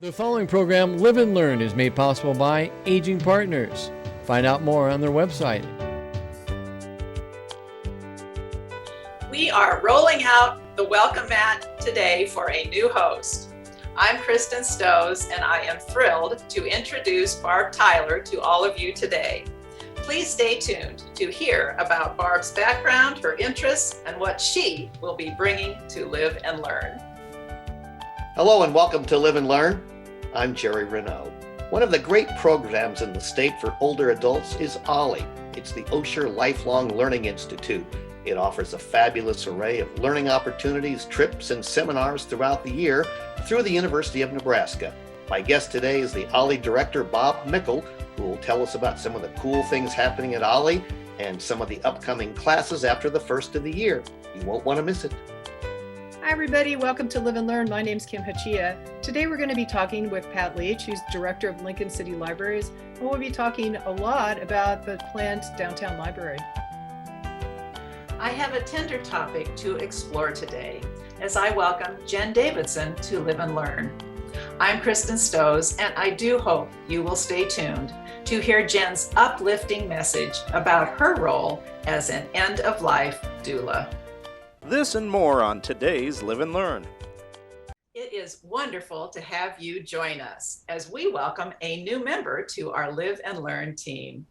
The following program, Live and Learn, is made possible by Aging Partners. Find out more on their website. We are rolling out the welcome mat today for a new host. I'm Kristen Stows, and I am thrilled to introduce Barb Tyler to all of you today. Please stay tuned to hear about Barb's background, her interests, and what she will be bringing to Live and Learn. Hello and welcome to Live and Learn. I'm Jerry Renaud. One of the great programs in the state for older adults is Ollie. It's the Osher Lifelong Learning Institute. It offers a fabulous array of learning opportunities, trips, and seminars throughout the year through the University of Nebraska. My guest today is the Ollie director, Bob Mickle, who will tell us about some of the cool things happening at Ollie and some of the upcoming classes after the first of the year. You won't want to miss it. Hi everybody, welcome to Live and Learn. My name's Kim Hachia. Today we're going to be talking with Pat Leach, who's director of Lincoln City Libraries, and we'll be talking a lot about the planned downtown library. I have a tender topic to explore today as I welcome Jen Davidson to Live and Learn. I'm Kristen Stows, and I do hope you will stay tuned to hear Jen's uplifting message about her role as an end-of-life doula. This and more on today's Live and Learn. It is wonderful to have you join us as we welcome a new member to our Live and Learn team.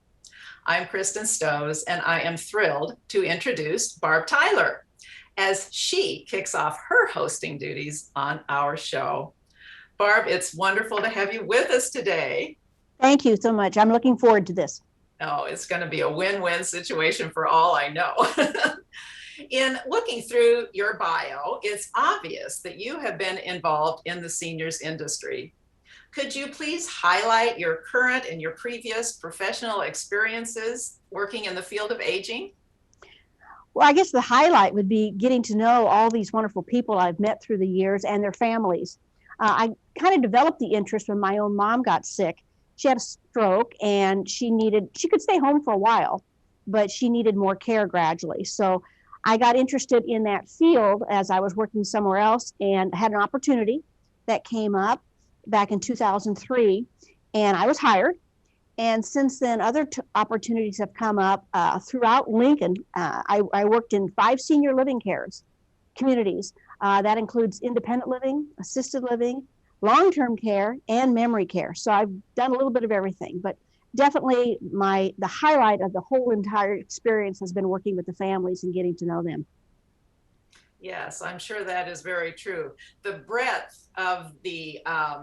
I'm Kristen Stows, and I am thrilled to introduce Barb Tyler as she kicks off her hosting duties on our show. Barb, it's wonderful to have you with us today. Thank you so much. I'm looking forward to this. Oh, it's going to be a win-win situation for all I know. In looking through your bio, it's obvious that you have been involved in the seniors industry. Could you please highlight your current and your previous professional experiences working in the field of aging? Well, I guess the highlight would be getting to know all these wonderful people I've met through the years and their families. I kind of developed the interest when my own mom got sick. She had a stroke and she could stay home for a while, but she needed more care gradually. So I got interested in that field as I was working somewhere else and had an opportunity that came up back in 2003, and I was hired. And since then, other opportunities have come up throughout Lincoln. I worked in 5 senior living communities. That includes independent living, assisted living, long-term care, and memory care. So I've done a little bit of everything, but definitely the highlight of the whole entire experience has been working with the families and getting to know them. Yes, I'm sure that is very true. The breadth of the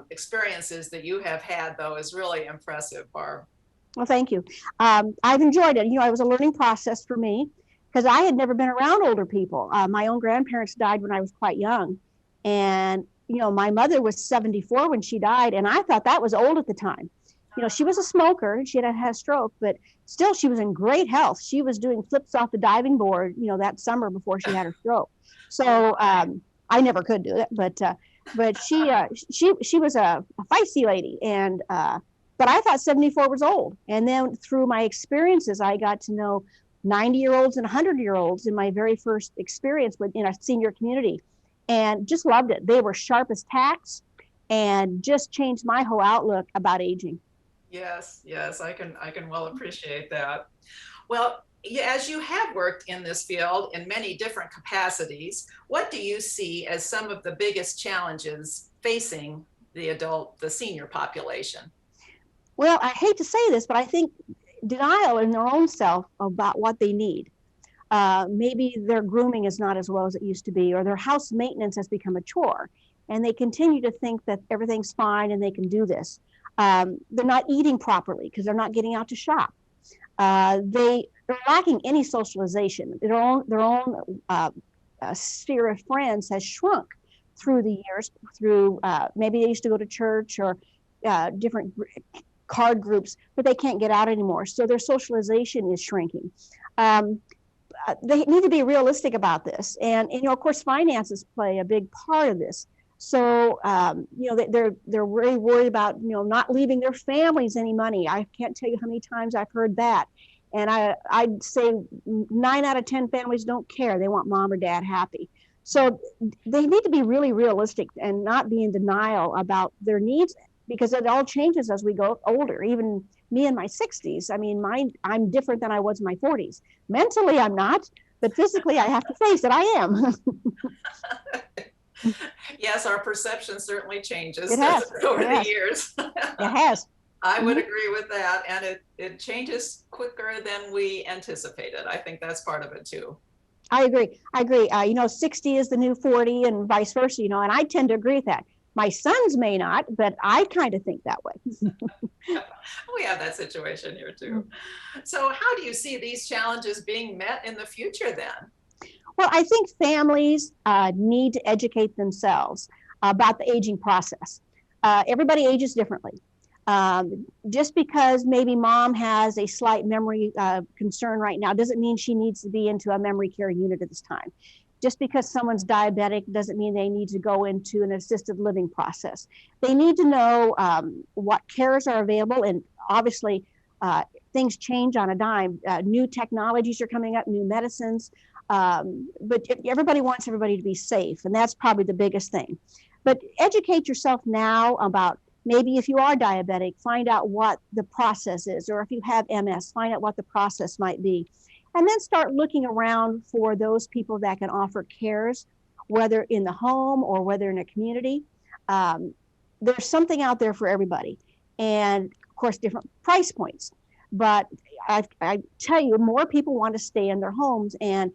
experiences that you have had, though, is really impressive, Barb. Well, thank you. I've enjoyed it. It was a learning process for me because I had never been around older people. My own grandparents died when I was quite young. And, my mother was 74 when she died, and I thought that was old at the time. She was a smoker. She had a stroke, but still she was in great health. She was doing flips off the diving board, that summer before she had her stroke. So I never could do it, but she was a feisty lady, and but I thought 74 was old. And then through my experiences, I got to know 90-year-olds and 100-year-olds in my very first experience in a senior community, and just loved it. They were sharp as tacks, and just changed my whole outlook about aging. Yes, I can well appreciate that. Well, as you have worked in this field in many different capacities, what do you see as some of the biggest challenges facing the senior population? Well, I hate to say this, but I think denial in their own self about what they need. Maybe their grooming is not as well as it used to be, or their house maintenance has become a chore, and they continue to think that everything's fine and they can do this. They're not eating properly because they're not getting out to shop. They're lacking any socialization. Their own sphere of friends has shrunk through the years. Maybe they used to go to church or different card groups, but they can't get out anymore. So their socialization is shrinking. They need to be realistic about this, and of course, finances play a big part of this. So, they're very worried about, not leaving their families any money. I can't tell you how many times I've heard that. And I'd say 9 out of 10 families don't care. They want mom or dad happy. So they need to be really realistic and not be in denial about their needs, because it all changes as we go older. Even me in my 60s, I mean, I'm different than I was in my 40s. Mentally, I'm not, but physically, I have to face it, I am. Yes, our perception certainly changes It has. over It the has. years. It has. I would agree with that. And it changes quicker than we anticipated. I think that's part of it too. I agree. 60 is the new 40 and vice versa, and I tend to agree with that. My sons may not, but I kind of think that way. We have that situation here too. So how do you see these challenges being met in the future then? Well, I think families need to educate themselves about the aging process. Everybody ages differently. Just because maybe mom has a slight memory concern right now doesn't mean she needs to be into a memory care unit at this time. Just because someone's diabetic doesn't mean they need to go into an assisted living process. They need to know what cares are available, and obviously things change on a dime. New technologies are coming up, new medicines, but everybody wants everybody to be safe, and that's probably the biggest thing. But educate yourself now about, maybe if you are diabetic, find out what the process is, or if you have MS, find out what the process might be. And then start looking around for those people that can offer cares, whether in the home or whether in a community. There's something out there for everybody. And of course, different price points. But I tell you, more people want to stay in their homes. And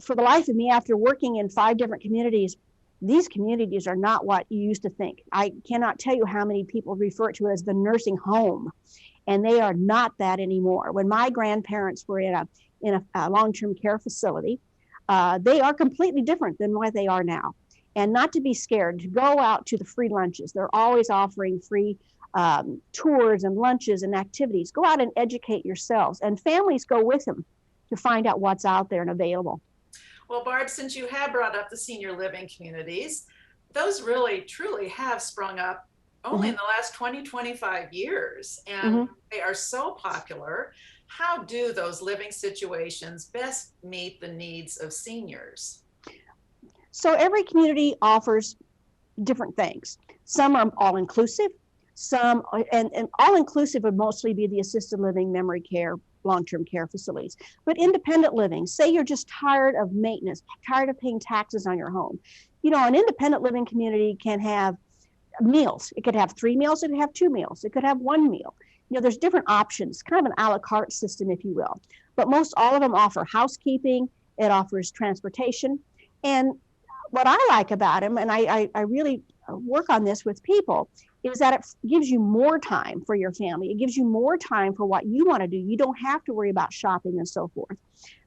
for the life of me, after working in 5 different communities, these communities are not what you used to think. I cannot tell you how many people refer to it as the nursing home, and they are not that anymore. When my grandparents were in a long-term care facility, they are completely different than what they are now. And not to be scared, to go out to the free lunches. They're always offering free tours and lunches and activities. Go out and educate yourselves, and families go with them to find out what's out there and available. Well, Barb, since you have brought up the senior living communities, those really truly have sprung up only in the last 20, 25 years, and they are so popular. How do those living situations best meet the needs of seniors? So every community offers different things. Some are all-inclusive, and all-inclusive would mostly be the assisted living, memory care, long-term care facilities. But independent living, say you're just tired of maintenance, tired of paying taxes on your home. An independent living community can have meals. It could have 3 meals, it could have 2 meals, it could have 1 meal. There's different options, kind of an a la carte system, if you will. But most all of them offer housekeeping, it offers transportation. And what I like about them, and I really work on this with people, is that it gives you more time for your family. It gives you more time for what you want to do. You don't have to worry about shopping and so forth.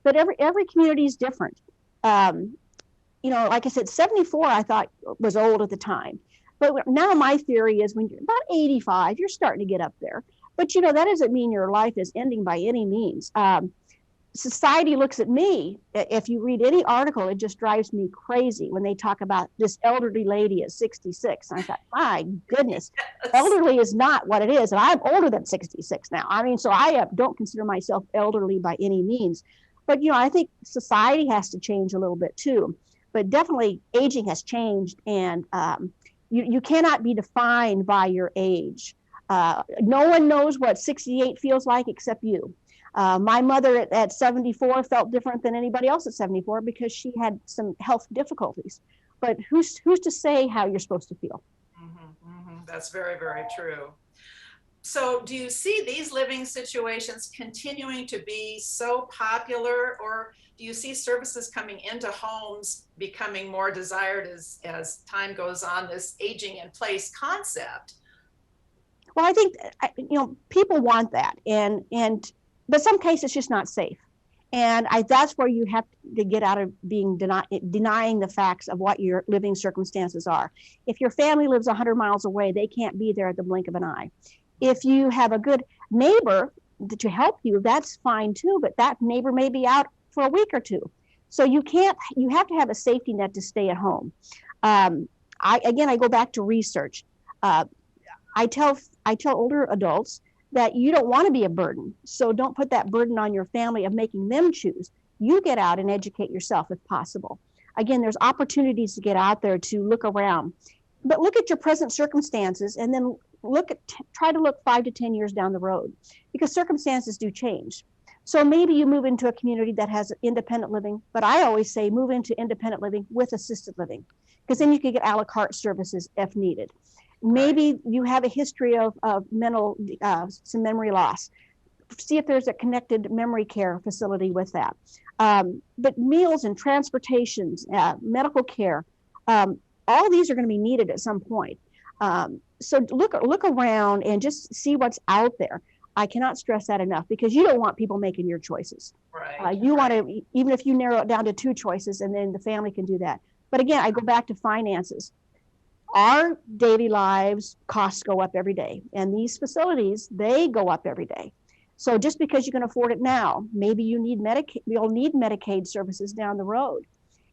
But every community is different. Like I said, 74 I thought was old at the time. But now my theory is when you're about 85, you're starting to get up there. But that doesn't mean your life is ending by any means. Society looks at me, if you read any article, it just drives me crazy when they talk about this elderly lady at 66. And I thought, my goodness, elderly is not what it is. And I'm older than 66 now. So I don't consider myself elderly by any means. But, I think society has to change a little bit too. But definitely aging has changed, and you cannot be defined by your age. No one knows what 68 feels like except you. My mother at 74 felt different than anybody else at 74 because she had some health difficulties. But who's to say how you're supposed to feel? That's very, very true. So do you see these living situations continuing to be so popular, or do you see services coming into homes becoming more desired as time goes on, this aging in place concept? Well, I think, people want that. But some cases it's just not safe. And that's where you have to get out of being denying the facts of what your living circumstances are. If your family lives 100 miles away, they can't be there at the blink of an eye. If you have a good neighbor to help you, that's fine too, but that neighbor may be out for a week or 2. So you have to have a safety net to stay at home. I go back to research. I tell older adults that you don't want to be a burden. So don't put that burden on your family of making them choose. You get out and educate yourself if possible. again, there's opportunities to get out there to look around. But look at your present circumstances and then try to look 5 to 10 years down the road, because circumstances do change. So maybe you move into a community that has independent living, but I always say move into independent living with assisted living, because then you can get a la carte services if needed. Maybe you have a history of mental, some memory loss. See if there's a connected memory care facility with that. But meals and transportations, medical care, all these are going to be needed at some point. So look around and just see what's out there. I cannot stress that enough, because you don't want people making your choices. Right. You want to, even if you narrow it down to 2 choices, and then the family can do that. But again, I go back to finances. Our daily lives costs go up every day, and these facilities, they go up every day. So just because you can afford it now, maybe you'll need Medicaid services down the road.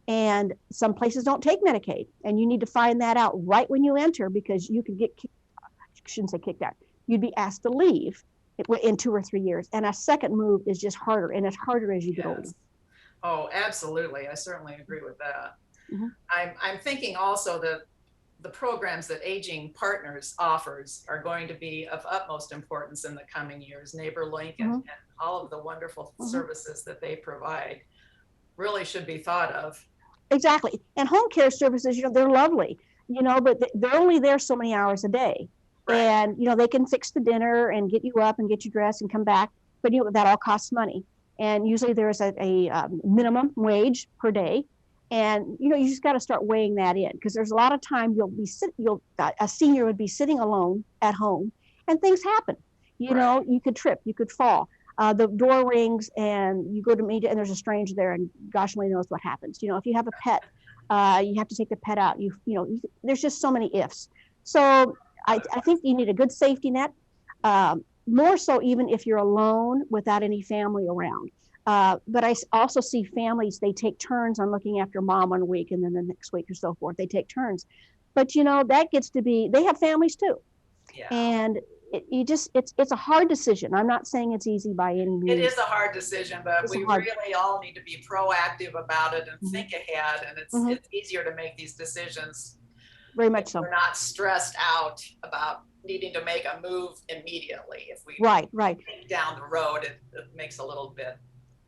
And some places don't take Medicaid, and you need to find that out right when you enter, because you could get, shouldn't say kicked out, you'd be asked to leave in 2 or 3 years. And a second move is just harder, and it's harder as you get older. Oh, absolutely. I certainly agree with that. Mm-hmm. I'm thinking also that the programs that Aging Partners offers are going to be of utmost importance in the coming years. NeighborLink and all of the wonderful services that they provide really should be thought of. Exactly. And home care services, they're lovely, but they're only there so many hours a day. Right. And, they can fix the dinner and get you up and get you dressed and come back. But, that all costs money. And usually there's a minimum wage per day. And, you just got to start weighing that in, because there's a lot of time a senior would be sitting alone at home and things happen. You could trip, you could fall. The door rings and you go to meet and there's a stranger there, and gosh only knows what happens. If you have a pet, you have to take the pet out. There's just so many ifs. So I think you need a good safety net, more so even if you're alone without any family around. But I also see families, they take turns on looking after mom 1 week, and then the next week or so forth, they take turns. But that gets to be, they have families too. Yeah. And it's a hard decision. I'm not saying it's easy by any means. It is a hard decision, but we really all need to be proactive about it and think ahead. And it's easier to make these decisions. Very much so. We're not stressed out about needing to make a move immediately. If we right think down the road, it makes a little bit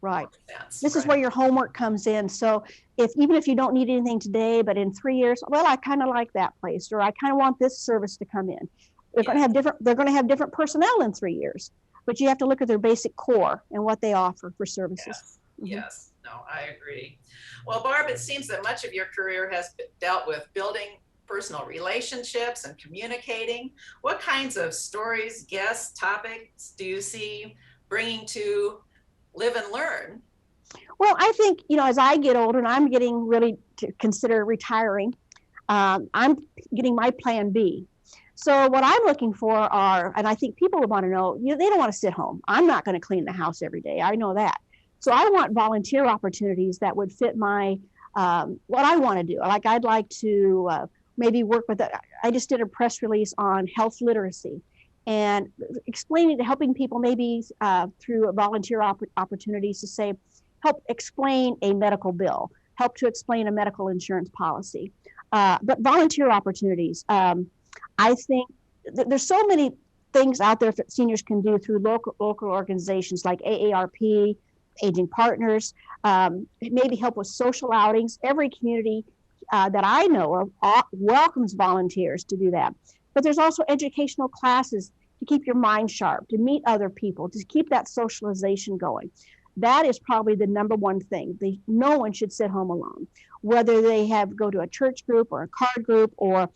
more sense. This is where your homework comes in. So even if you don't need anything today, but in 3 years, well, I kind of like that place, or I kind of want this service to come in. They're going to have different personnel in 3 years, but you have to look at their basic core and what they offer for services. Yes. No, I agree. Well, Barb, it seems that much of your career has dealt with building personal relationships and communicating. What kinds of stories, guests, topics do you see bringing to Live and Learn? Well, I think, as I get older and I'm getting really to consider retiring, I'm getting my plan B. So what I'm looking for are, and I think people would want to know, they don't want to sit home. I'm not going to clean the house every day. I know that. So I want volunteer opportunities that would fit my, what I want to do. I'd like to maybe work with, I just did a press release on health literacy and helping people maybe through volunteer opportunities to say, help explain a medical bill, help to explain a medical insurance policy. But volunteer opportunities, I think there's so many things out there that seniors can do through local organizations like AARP, Aging Partners, maybe help with social outings. Every community that I know of welcomes volunteers to do that. But there's also educational classes to keep your mind sharp, to meet other people, to keep that socialization going. That is probably the number one thing. No one should sit home alone, whether they go to a church group or a card group, or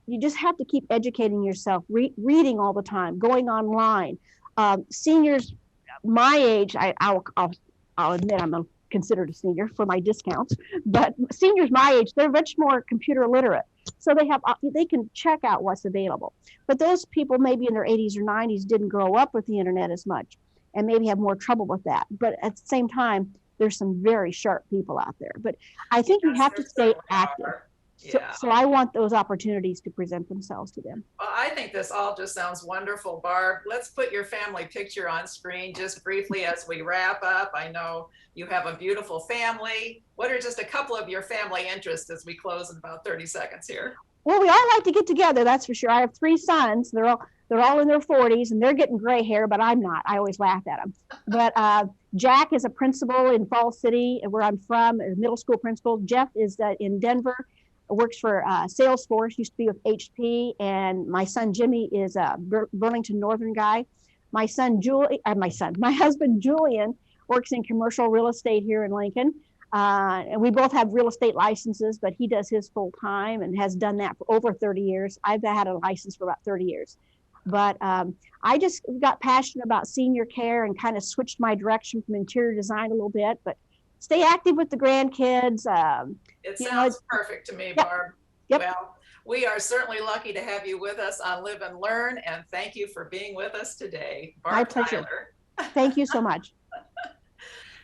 you just have to keep educating yourself, reading all the time, going online. Seniors my age, I'll admit I'm considered a senior for my discounts, but seniors my age, they're much more computer literate. So they can check out what's available. But those people maybe in their 80s or 90s didn't grow up with the internet as much and maybe have more trouble with that. But at the same time, there's some very sharp people out there. But I think you have to stay active. Yeah. So I want those opportunities to present themselves to them. Well, I think this all just sounds wonderful, Barb. Let's put your family picture on screen just briefly as we wrap up. I know you have a beautiful family. What are just a couple of your family interests as we close in about 30 seconds here? Well, we all like to get together, that's for sure. I have 3 sons. They're all in their 40s, and they're getting gray hair, but I'm not. I always laugh at them. But Jack is a principal in Falls City, where I'm from, a middle school principal. Jeff is in Denver, works for Salesforce, used to be with HP, and my son Jimmy is a Burlington Northern guy. My husband Julian works in commercial real estate here in Lincoln. And we both have real estate licenses, but he does his full time and has done that for over 30 years. I've had a license for about 30 years. But I just got passionate about senior care and kind of switched my direction from interior design a little bit, but stay active with the grandkids. It sounds perfect to me, Yep. Barb. Yep. Well, we are certainly lucky to have you with us on Live and Learn, and thank you for being with us today, Barb. My pleasure. Tyler. Thank you so much.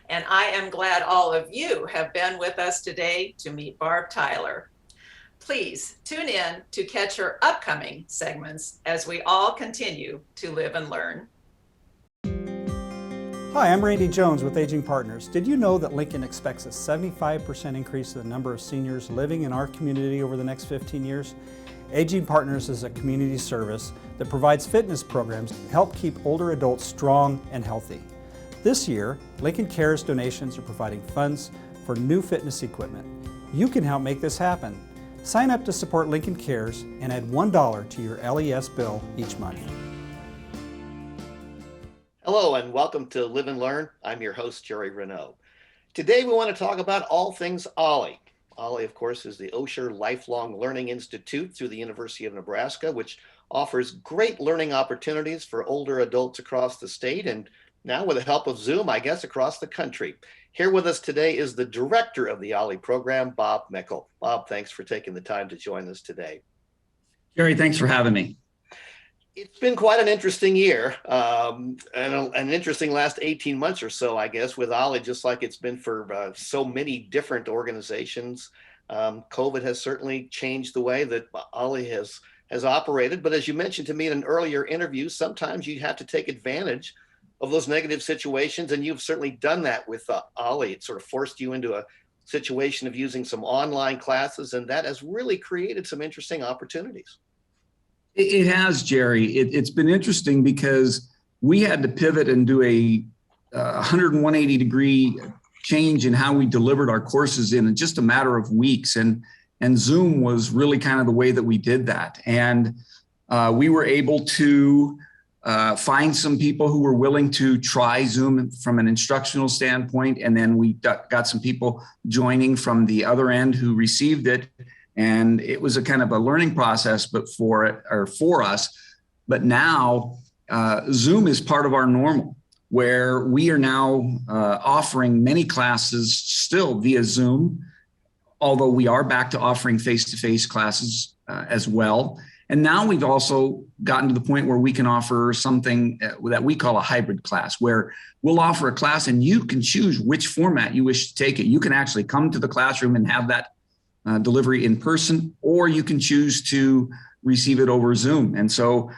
And I am glad all of you have been with us today to meet Barb Tyler. Please tune in to catch her upcoming segments as we all continue to live and learn. Hi, I'm Randy Jones with Aging Partners. Did you know that Lincoln expects a 75% increase in the number of seniors living in our community over the next 15 years? Aging Partners is a community service that provides fitness programs to help keep older adults strong and healthy. This year, Lincoln Cares donations are providing funds for new fitness equipment. You can help make this happen. Sign up to support Lincoln Cares and add $1 to your LES bill each month. Hello and welcome to Live and Learn. I'm your host, Jerry Renaud. Today we want to talk about all things Ollie. Ollie, of course, is the Osher Lifelong Learning Institute through the University of Nebraska, which offers great learning opportunities for older adults across the state and now with the help of Zoom, I guess, across the country. Here with us today is the director of the Ollie program, Bob Mickle. Bob, thanks for taking the time to join us today. Jerry, thanks for having me. It's been quite an interesting year and an interesting last 18 months or so, I guess, with Ollie, just like it's been for so many different organizations. COVID has certainly changed the way that Ollie has operated. But as you mentioned to me in an earlier interview, sometimes you have to take advantage of those negative situations. And you've certainly done that with Ollie. It sort of forced you into a situation of using some online classes, and that has really created some interesting opportunities. It has, Jerry. It's been interesting because we had to pivot and do a 180-degree change in how we delivered our courses in just a matter of weeks. And Zoom was really kind of the way that we did that. And we were able to find some people who were willing to try Zoom from an instructional standpoint. And then we got some people joining from the other end who received it. And it was a kind of a learning process, but for us. But now Zoom is part of our normal, where we are now offering many classes still via Zoom, although we are back to offering face-to-face classes as well. And now we've also gotten to the point where we can offer something that we call a hybrid class, where we'll offer a class and you can choose which format you wish to take it. You can actually come to the classroom and have that delivery in person, or you can choose to receive it over Zoom. And so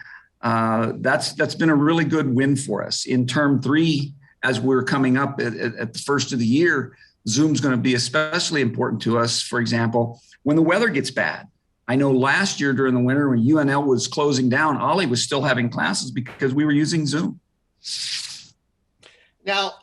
that's been a really good win for us. In term 3, as we're coming up at the first of the year, Zoom's going to be especially important to us, for example, when the weather gets bad. I know last year during the winter when UNL was closing down, Ollie was still having classes because we were using Zoom. Now,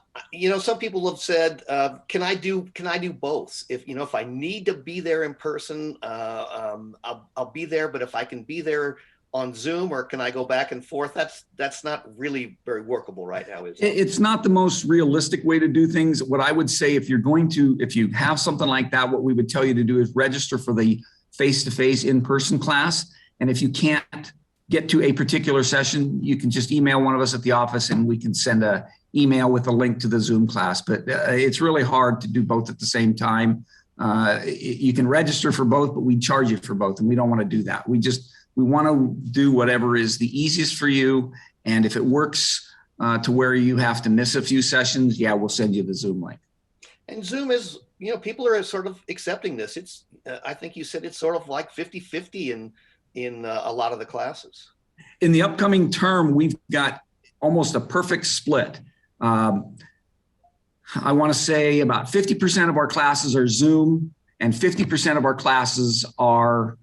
some people have said, can I do both? If I need to be there in person, I'll be there. But if I can be there on Zoom, or can I go back and forth? That's not really very workable right now, is it? It's not the most realistic way to do things. What I would say, if you have something like that, what we would tell you to do is register for the face-to-face in-person class. And if you can't get to a particular session, you can just email one of us at the office and we can send an email with a link to the Zoom class. But it's really hard to do both at the same time. You can register for both, but we charge you for both. And we don't want to do that. We want to do whatever is the easiest for you. And if it works to where you have to miss a few sessions, we'll send you the Zoom link. And Zoom is people are sort of accepting this. It's, I think you said it's sort of like 50-50 in a lot of the classes. In the upcoming term, we've got almost a perfect split. I want to say about 50% of our classes are Zoom and 50% of our classes are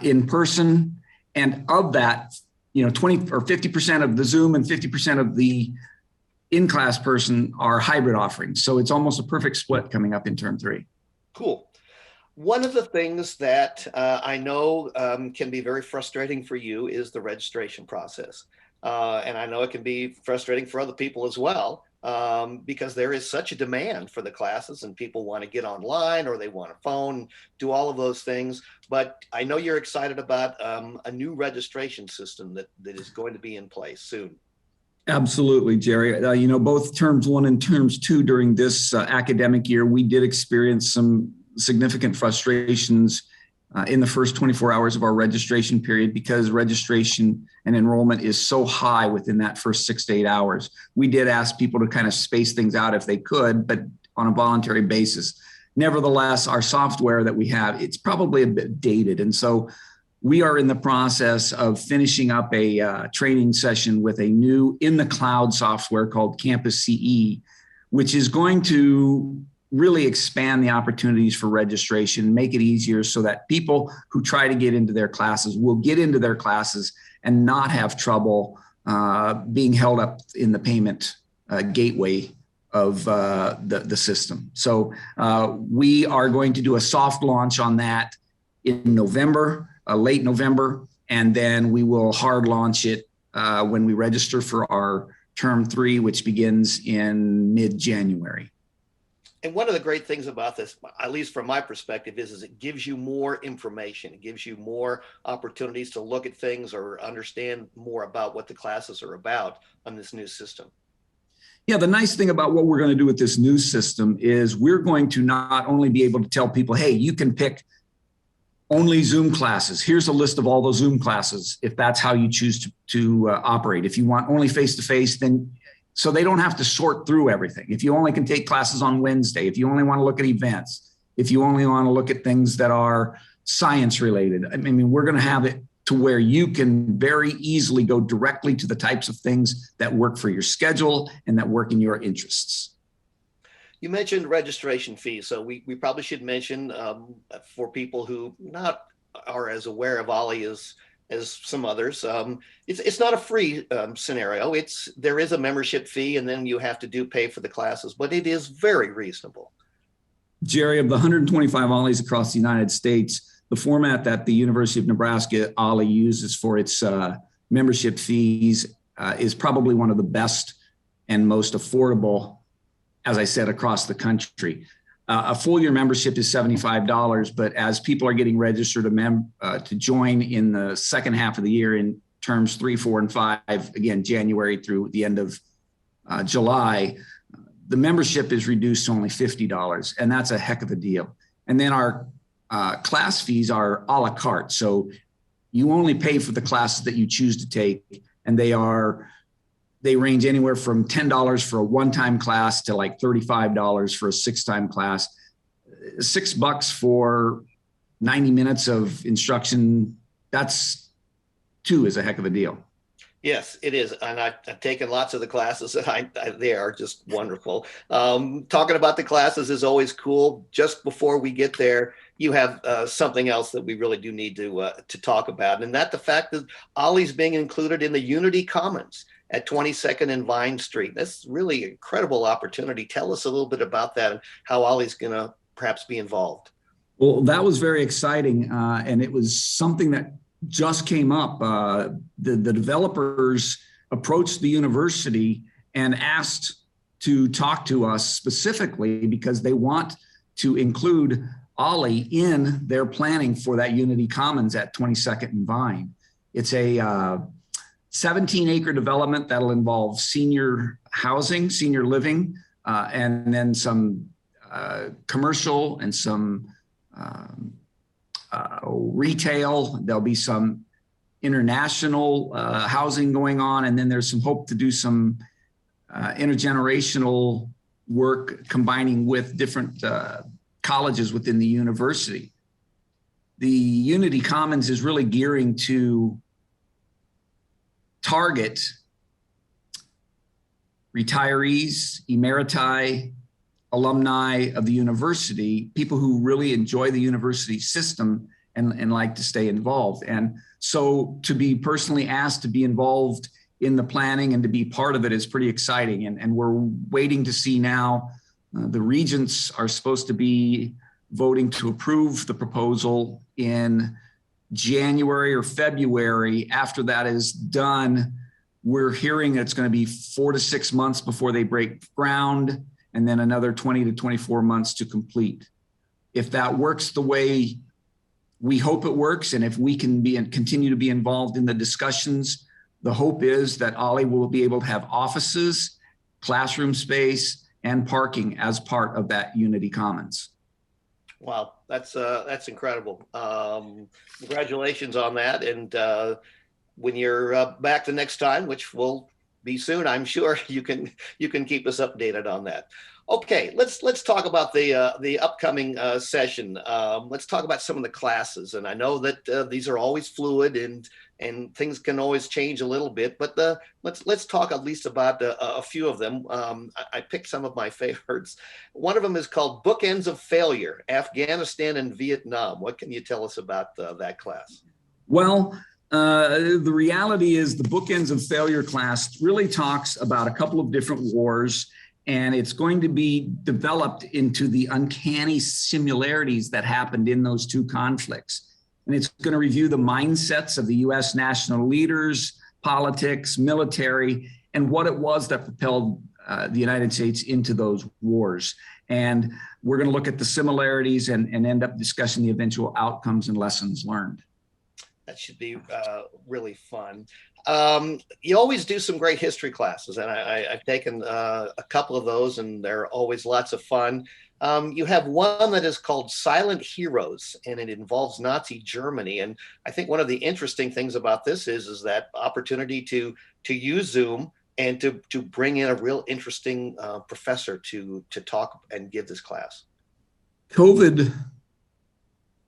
in person. And of that, 20 or 50% of the Zoom and 50% of the in-class person are hybrid offerings. So it's almost a perfect split coming up in term 3. Cool. One of the things that I know can be very frustrating for you is the registration process. And I know it can be frustrating for other people as well, because there is such a demand for the classes and people want to get online or they want a phone, do all of those things. But I know you're excited about a new registration system that is going to be in place soon. Absolutely, Jerry. Both terms 1 and terms 2 during this academic year, we did experience some significant frustrations in the first 24 hours of our registration period because registration and enrollment is so high within that first 6 to 8 hours. We did ask people to kind of space things out if they could, but on a voluntary basis. Nevertheless, our software that we have, it's probably a bit dated. And so we are in the process of finishing up a training session with a new in the cloud software called Campus CE, which is going to really expand the opportunities for registration, make it easier so that people who try to get into their classes will get into their classes and not have trouble being held up in the payment gateway of the system. So we are going to do a soft launch on that in November, late November, and then we will hard launch it when we register for our term 3, which begins in mid-January. And one of the great things about this, at least from my perspective, is it gives you more information. It gives you more opportunities to look at things or understand more about what the classes are about on this new system. Yeah, the nice thing about what we're going to do with this new system is we're going to not only be able to tell people, hey, you can pick only Zoom classes. Here's a list of all those Zoom classes, if that's how you choose to operate. If you want only face-to-face, then so they don't have to sort through everything. If you only can take classes on Wednesday, if you only want to look at events, if you only want to look at things that are science related, I mean, we're going to have it to where you can very easily go directly to the types of things that work for your schedule and that work in your interests. You mentioned registration fees, so we probably should mention for people who not are as aware of Ollie as some others, it's not a free scenario. There is a membership fee, and then you have to pay for the classes, but it is very reasonable. Jerry, of the 125 Ollies across the United States, the format that the University of Nebraska Ollie uses for its membership fees is probably one of the best and most affordable, as I said, across the country. A full year membership is $75, but as people are getting registered to join in the second half of the year in terms 3, 4, and 5, again, January through the end of July, the membership is reduced to only $50, and that's a heck of a deal. And then our class fees are a la carte. So you only pay for the classes that you choose to take, and they range anywhere from $10 for a one-time class to like $35 for a 6-time class. $6 for 90 minutes of instruction, that's too is a heck of a deal. Yes, it is. And I've taken lots of the classes and they are just wonderful. Talking about the classes is always cool. Just before we get there, you have something else that we really do need to talk about. And that the fact that Ollie's being included in the Unity Commons at 22nd and Vine Street. That's really an incredible opportunity. Tell us a little bit about that and how Ollie's going to perhaps be involved. Well, that was very exciting. And it was something that just came up. The developers approached the university and asked to talk to us specifically because they want to include Ollie in their planning for that Unity Commons at 22nd and Vine. It's a 17-acre development that'll involve senior housing, senior living, and then some commercial and some retail. There'll be some international housing going on, and then there's some hope to do some intergenerational work combining with different colleges within the university. The Unity Commons is really gearing to target retirees, emeriti, alumni of the university, people who really enjoy the university system and like to stay involved. And so to be personally asked to be involved in the planning and to be part of it is pretty exciting. And we're waiting to see now, the regents are supposed to be voting to approve the proposal in January or February. After that is done, we're hearing it's going to be 4 to 6 months before they break ground, and then another 20 to 24 months to complete. If that works the way we hope it works, and if we can be and continue to be involved in the discussions, the hope is that Ollie will be able to have offices, classroom space, and parking as part of that Unity Commons. Wow, that's incredible. Congratulations on that. And when you're back the next time, which will be soon, I'm sure you can keep us updated on that. Okay, let's talk about the upcoming session. Let's talk about some of the classes. And I know that these are always fluid and things can always change a little bit, but let's talk at least about a few of them. I picked some of my favorites. One of them is called Bookends of Failure, Afghanistan and Vietnam. What can you tell us about that class? Well, the reality is the Bookends of Failure class really talks about a couple of different wars, and it's going to be developed into the uncanny similarities that happened in those two conflicts. And it's going to review the mindsets of the U.S. national leaders, politics, military, and what it was that propelled the United States into those wars. And we're going to look at the similarities and end up discussing the eventual outcomes and lessons learned. That should be really fun. You always do some great history classes, and I've taken a couple of those, and they're always lots of fun. You have one that is called Silent Heroes, and it involves Nazi Germany. And I think one of the interesting things about this is that opportunity to use Zoom and to bring in a real interesting professor to talk and give this class. COVID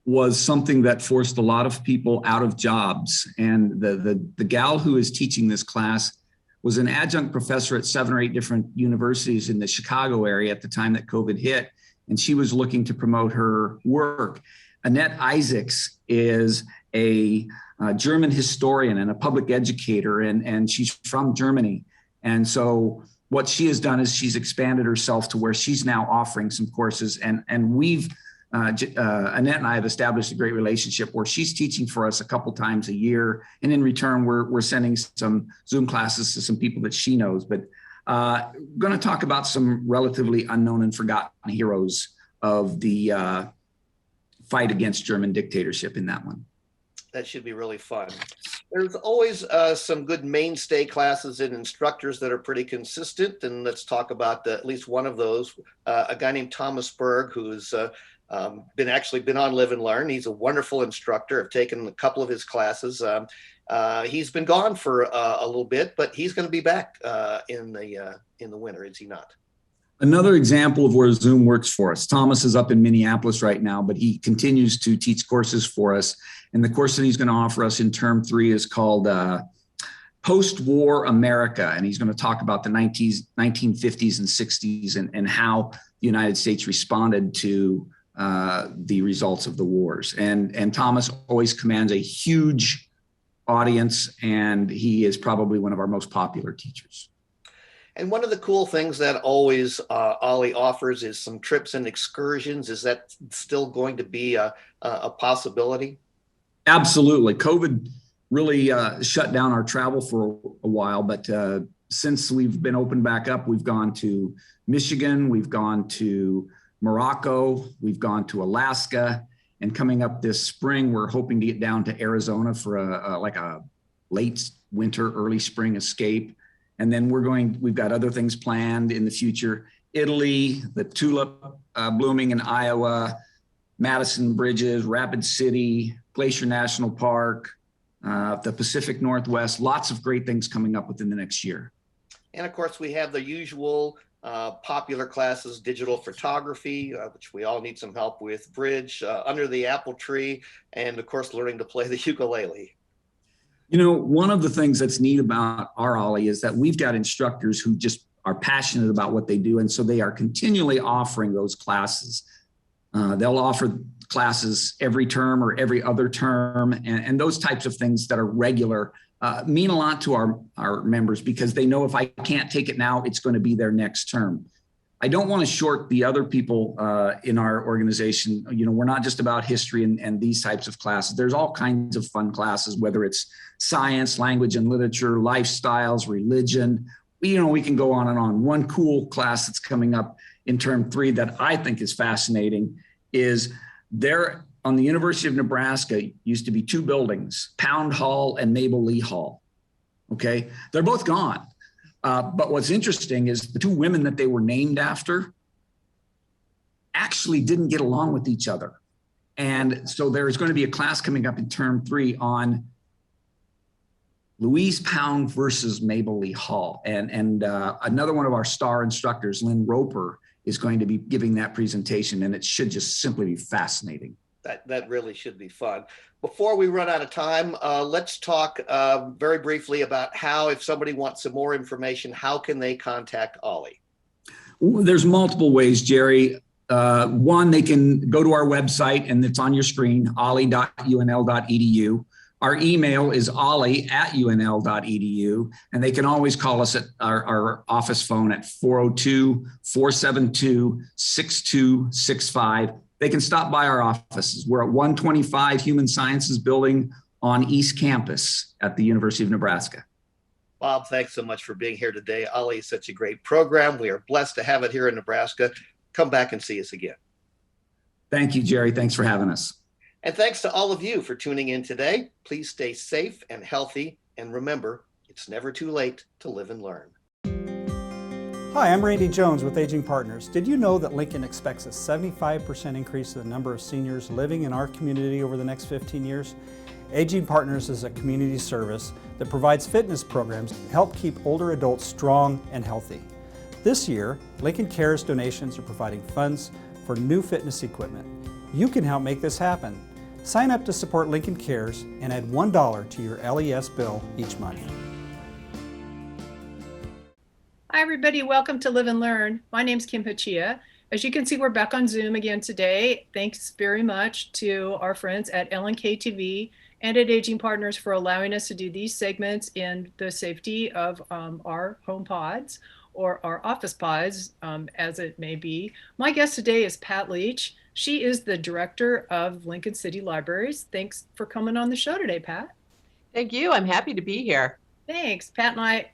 was something that forced a lot of people out of jobs. And the gal who is teaching this class was an adjunct professor at 7 or 8 different universities in the Chicago area at the time that COVID hit. And she was looking to promote her work. Annette Isaacs is a German historian and a public educator, and she's from Germany. And so what she has done is she's expanded herself to where she's now offering some courses. And we've Annette and I have established a great relationship where she's teaching for us a couple times a year. And in return, we're sending some Zoom classes to some people that she knows. But going to talk about some relatively unknown and forgotten heroes of the fight against German dictatorship in that one. That should be really fun. There's always some good mainstay classes and instructors that are pretty consistent. And let's talk about at least one of those, a guy named Thomas Berg, who's been on Live and Learn. He's a wonderful instructor. I've taken a couple of his classes. He's been gone for a little bit, but he's going to be back in the winter, is he not? Another example of where Zoom works for us. Thomas is up in Minneapolis right now, but he continues to teach courses for us. And the course that he's going to offer us in term 3 is called Post-War America. And he's going to talk about the 1950s and 60s and how the United States responded to the results of the wars. And Thomas always commands a huge audience, and he is probably one of our most popular teachers. And one of the cool things that always Ollie offers is some trips and excursions. Is that still going to be a possibility? Absolutely. COVID really shut down our travel for a while, but since we've been open back up, we've gone to Michigan, we've gone to Morocco, we've gone to Alaska, and coming up this spring, we're hoping to get down to Arizona for a late winter, early spring escape. And then we've got other things planned in the future. Italy, the tulip blooming in Iowa, Madison Bridges, Rapid City, Glacier National Park, the Pacific Northwest, lots of great things coming up within the next year. And of course, we have the usual popular classes, digital photography, which we all need some help with, bridge, under the apple tree, and of course, learning to play the ukulele. You know, one of the things that's neat about our Ollie is that we've got instructors who just are passionate about what they do. And so they are continually offering those classes. They'll offer classes every term or every other term. And those types of things that are regular mean a lot to our members, because they know if I can't take it now, it's going to be there next term. I don't want to short the other people in our organization. You know, we're not just about history and these types of classes. There's all kinds of fun classes, whether it's science, language and literature, lifestyles, religion. You know, we can go on and on. One cool class that's coming up in term 3 that I think is fascinating is there on the University of Nebraska used to be 2 buildings, Pound Hall and Mabel Lee Hall. Okay, they're both gone. But what's interesting is the 2 women that they were named after actually didn't get along with each other. And so there's going to be a class coming up in term 3 on Louise Pound versus Mabel Lee Hall. And another one of our star instructors, Lynn Roper, is going to be giving that presentation, and it should just simply be fascinating. That really should be fun. Before we run out of time, let's talk very briefly about how, if somebody wants some more information, how can they contact Ollie? There's multiple ways, Jerry. One, they can go to our website, and it's on your screen, ollie.unl.edu. Our email is ollie@unl.edu, and they can always call us at our office phone at 402-472-6265. They can stop by our offices. We're at 125 Human Sciences Building on East Campus at the University of Nebraska. Bob, thanks so much for being here today. Ollie is such a great program. We are blessed to have it here in Nebraska. Come back and see us again. Thank you, Jerry. Thanks for having us. And thanks to all of you for tuning in today. Please stay safe and healthy. And remember, it's never too late to live and learn. Hi, I'm Randy Jones with Aging Partners. Did you know that Lincoln expects a 75% increase in the number of seniors living in our community over the next 15 years? Aging Partners is a community service that provides fitness programs to help keep older adults strong and healthy. This year, Lincoln Cares donations are providing funds for new fitness equipment. You can help make this happen. Sign up to support Lincoln Cares and add $1 to your LES bill each month. Hi, everybody. Welcome to Live and Learn. My name's Kim Hachia. As you can see, we're back on Zoom again today. Thanks very much to our friends at LNK TV and at Aging Partners for allowing us to do these segments in the safety of our home pods or our office pods, as it may be. My guest today is Pat Leach. She is the director of Lincoln City Libraries. Thanks for coming on the show today, Pat. Thank you. I'm happy to be here. Thanks. Pat and I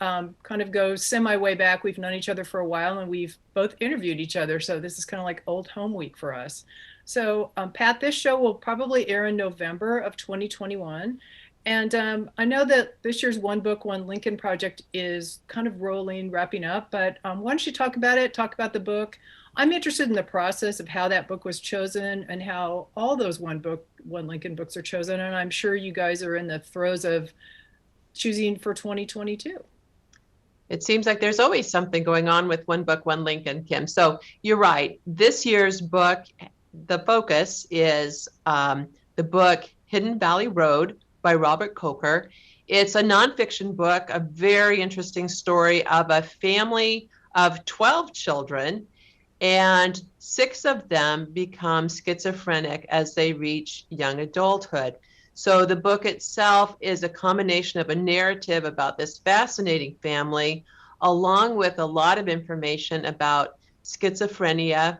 kind of go semi way back. We've known each other for a while, and we've both interviewed each other. So this is kind of like old home week for us. So Pat, this show will probably air in November of 2021. And I know that this year's One Book, One Lincoln project is kind of wrapping up, but why don't you talk about it, talk about the book. I'm interested in the process of how that book was chosen and how all those One Book, One Lincoln books are chosen. And I'm sure you guys are in the throes of choosing for 2022. It seems like there's always something going on with One Book, One Lincoln, Kim. So you're right. This year's book, the focus is the book Hidden Valley Road by Robert Coker. It's a nonfiction book, a very interesting story of a family of 12 children, and 6 of them become schizophrenic as they reach young adulthood. So the book itself is a combination of a narrative about this fascinating family, along with a lot of information about schizophrenia,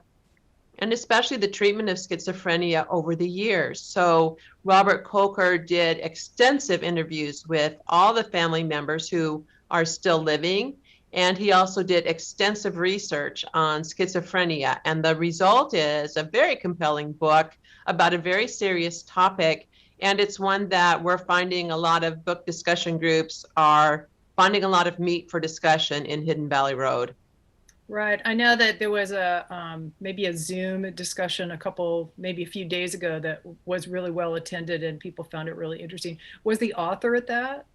and especially the treatment of schizophrenia over the years. So Robert Coker did extensive interviews with all the family members who are still living, and he also did extensive research on schizophrenia. And the result is a very compelling book about a very serious topic. And it's one that we're finding a lot of book discussion groups are finding a lot of meat for discussion in Hidden Valley Road. Right. I know that there was a maybe a Zoom discussion maybe a few days ago that was really well attended and people found it really interesting. Was the author at that?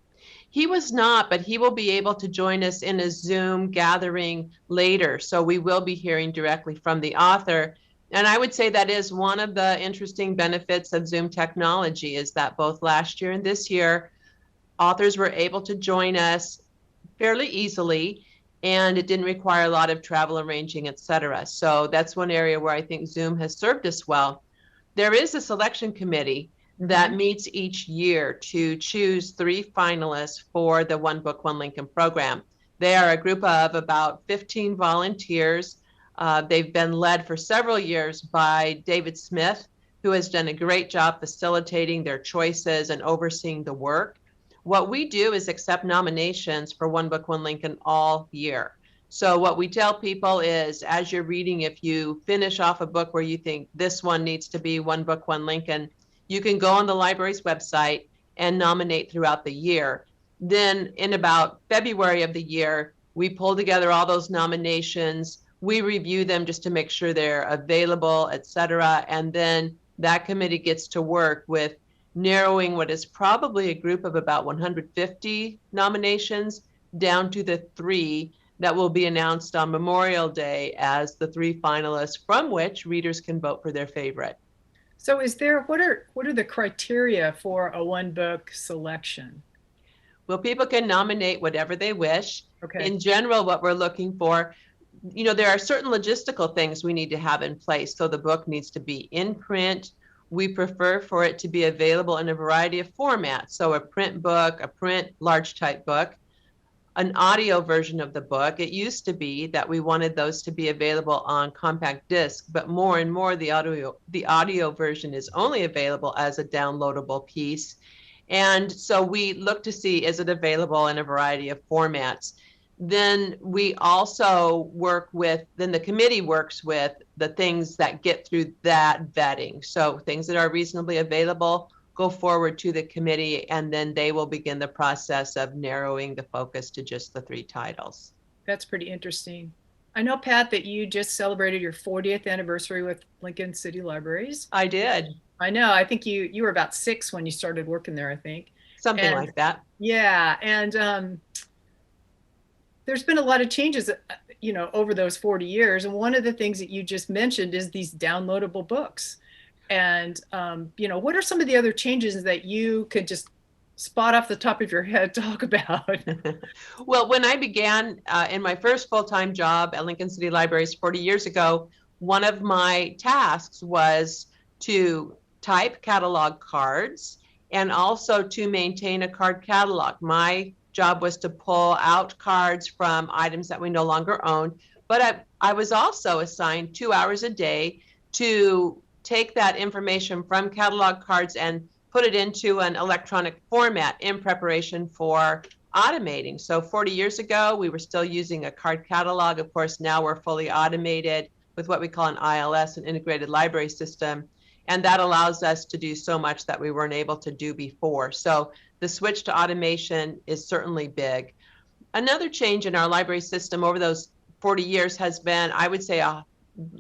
He was not, but he will be able to join us in a Zoom gathering later. So we will be hearing directly from the author. And I would say that is one of the interesting benefits of Zoom technology, is that both last year and this year, authors were able to join us fairly easily, and it didn't require a lot of travel arranging, et cetera. So that's one area where I think Zoom has served us well. There is a selection committee that meets each year to choose 3 finalists for the One Book, One Lincoln program. They are a group of about 15 volunteers. They've been led for several years by David Smith, who has done a great job facilitating their choices and overseeing the work. What we do is accept nominations for One Book, One Lincoln all year. So what we tell people is, as you're reading, if you finish off a book where you think this one needs to be One Book, One Lincoln, you can go on the library's website and nominate throughout the year. Then in about February of the year, we pull together all those nominations. We review them just to make sure they're available, et cetera. And then that committee gets to work with narrowing what is probably a group of about 150 nominations down to the 3 that will be announced on Memorial Day as the 3 finalists, from which readers can vote for their favorite. So what are the criteria for a one book selection? Well, people can nominate whatever they wish. Okay. In general, what we're looking for, there are certain logistical things we need to have in place. So the book needs to be in print. We prefer for it to be available in a variety of formats. So a print book, a print large type book, an audio version of the book. It used to be that we wanted those to be available on compact disc, but more and more the audio version is only available as a downloadable piece. And so we look to see, is it available in a variety of formats? Then we also then the committee works with the things that get through that vetting. So things that are reasonably available go forward to the committee, and then they will begin the process of narrowing the focus to just the 3 titles. That's pretty interesting. I know, Pat, that you just celebrated your 40th anniversary with Lincoln City Libraries. I did. I know. I think you were about 6 when you started working there, I think. Something like that. Yeah. And there's been a lot of changes, over those 40 years. And one of the things that you just mentioned is these downloadable books. And, what are some of the other changes that you could just spot off the top of your head talk about? Well, when I began in my first full-time job at Lincoln City Libraries 40 years ago, one of my tasks was to type catalog cards and also to maintain a card catalog. My job was to pull out cards from items that we no longer owned, but I was also assigned 2 hours a day to take that information from catalog cards and put it into an electronic format in preparation for automating. So 40 years ago, we were still using a card catalog. Of course, now we're fully automated with what we call an ILS, an integrated library system. And that allows us to do so much that we weren't able to do before. So the switch to automation is certainly big. Another change in our library system over those 40 years has been, I would say, a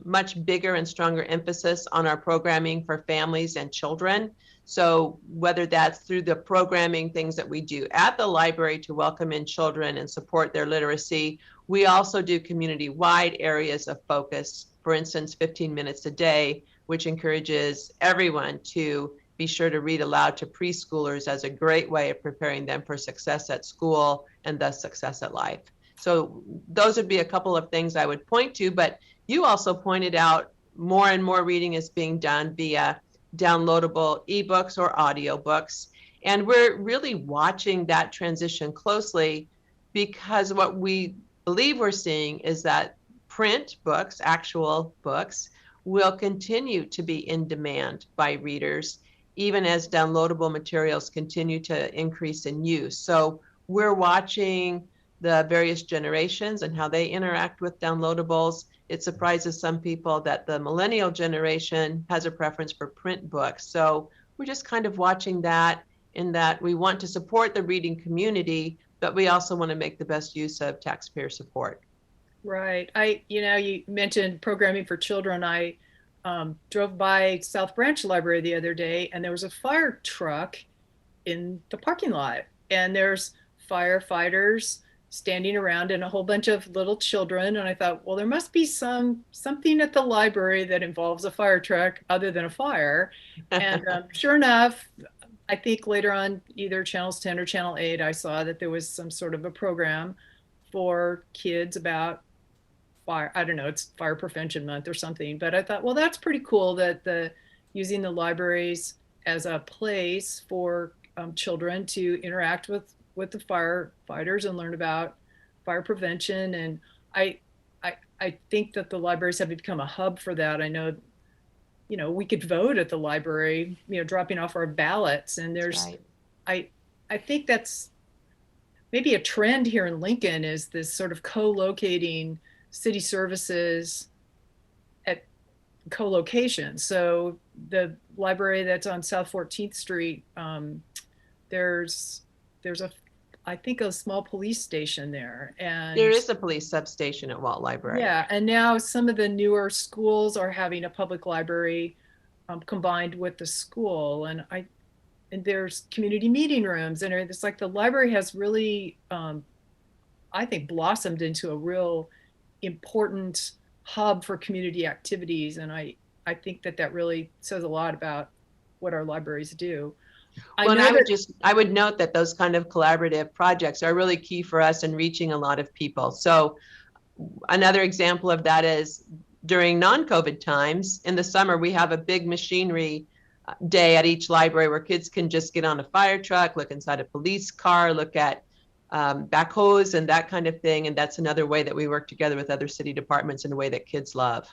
much bigger and stronger emphasis on our programming for families and children. So whether that's through the programming things that we do at the library to welcome in children and support their literacy, we also do community-wide areas of focus. For instance, 15 minutes a day, which encourages everyone to be sure to read aloud to preschoolers as a great way of preparing them for success at school and thus success at life. So those would be a couple of things I would point to, but you also pointed out more and more reading is being done via downloadable ebooks or audiobooks. And we're really watching that transition closely, because what we believe we're seeing is that print books, actual books, will continue to be in demand by readers, even as downloadable materials continue to increase in use. So we're watching the various generations and how they interact with downloadables. It surprises some people that the millennial generation has a preference for print books. So we're just kind of watching that, in that we want to support the reading community, but we also want to make the best use of taxpayer support. Right. You mentioned programming for children. I drove by South Branch Library the other day, and there was a fire truck in the parking lot, and there's firefighters standing around and a whole bunch of little children. And I thought, well, there must be something at the library that involves a fire truck other than a fire. And sure enough, I think later on, either Channels 10 or Channel 8, I saw that there was some sort of a program for kids about fire. I don't know, it's Fire Prevention Month or something. But I thought, well, that's pretty cool that using the libraries as a place for children to interact with the firefighters and learn about fire prevention. And I think that the libraries have become a hub for that. I know, we could vote at the library, dropping off our ballots. And there's, right. I think that's maybe a trend here in Lincoln, is this sort of co-locating city services at co-location. So the library that's on South 14th Street, there's I think a small police station there. And there is a police substation at Walt Library. Yeah, and now some of the newer schools are having a public library combined with the school, and there's community meeting rooms, and it's like the library has really, I think, blossomed into a real important hub for community activities, and I think that really says a lot about what our libraries do. Well, I would note that those kind of collaborative projects are really key for us in reaching a lot of people. So another example of that is during non-COVID times in the summer, we have a big machinery day at each library where kids can just get on a fire truck, look inside a police car, look at backhoes and that kind of thing. And that's another way that we work together with other city departments in a way that kids love.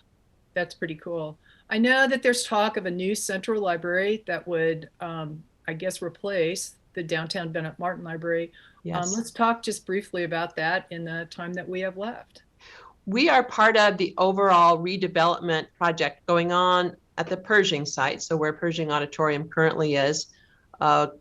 That's pretty cool. I know that there's talk of a new central library that would, I guess, replace the downtown Bennett Martin Library. Yes. Let's talk just briefly about that in the time that we have left. We are part of the overall redevelopment project going on at the Pershing site. So where Pershing Auditorium currently is, a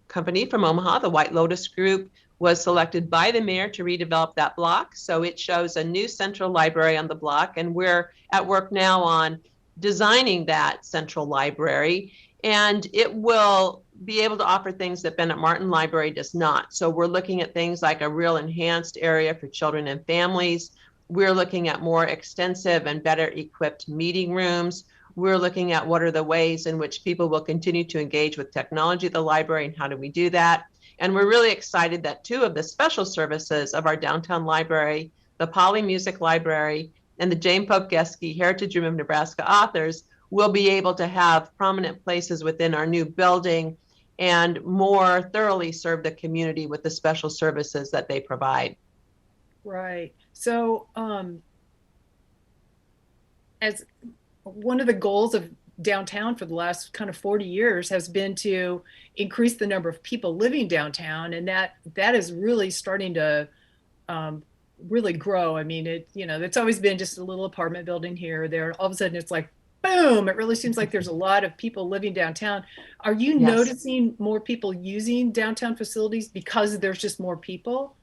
company from Omaha, the White Lotus Group, was selected by the mayor to redevelop that block. So it shows a new central library on the block, and we're at work now on designing that central library. And it will be able to offer things that Bennett Martin Library does not. So we're looking at things like a real enhanced area for children and families. We're looking at more extensive and better equipped meeting rooms. We're looking at what are the ways in which people will continue to engage with technology at the library and how do we do that. And we're really excited that two of the special services of our downtown library, the Poly Music Library and the Jane Pope Geske Heritage Room of Nebraska Authors, will be able to have prominent places within our new building and more thoroughly serve the community with the special services that they provide. Right. So as one of the goals of downtown for the last kind of 40 years has been to increase the number of people living downtown, and that is really starting to really grow. I mean, it's always been just a little apartment building here or there. All of a sudden it's like, boom, it really seems like there's a lot of people living downtown. Are you noticing more people using downtown facilities because there's just more people?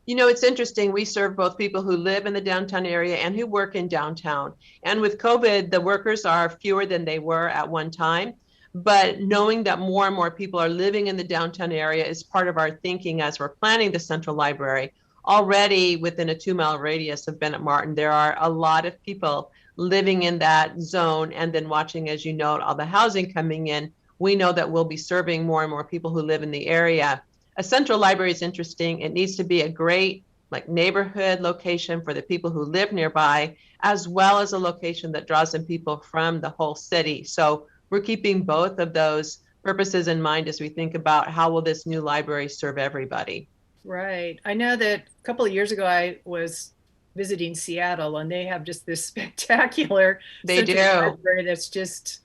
It's interesting. We serve both people who live in the downtown area and who work in downtown. And with COVID, the workers are fewer than they were at one time. But knowing that more and more people are living in the downtown area is part of our thinking as we're planning the central library. Already within a 2-mile radius of Bennett Martin, there are a lot of people living in that zone, and then watching, as you note, all the housing coming in. We know that we'll be serving more and more people who live in the area. A central library is interesting. It needs to be a great neighborhood location for the people who live nearby, as well as a location that draws in people from the whole city. So we're keeping both of those purposes in mind as we think about how will this new library serve everybody. Right. I know that a couple of years ago I was visiting Seattle, and they have just this spectacular library that's just,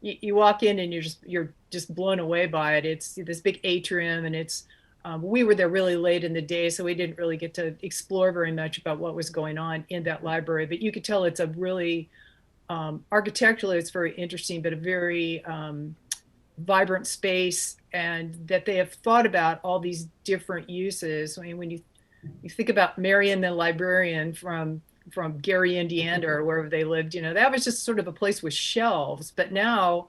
you walk in and you're just blown away by it. It's this big atrium, and it's we were there really late in the day, so we didn't really get to explore very much about what was going on in that library, but you could tell it's a really architecturally it's very interesting, but a very vibrant space, and that they have thought about all these different uses. I mean, when you think about Marion the librarian from Gary, Indiana, or wherever they lived, that was just sort of a place with shelves. But now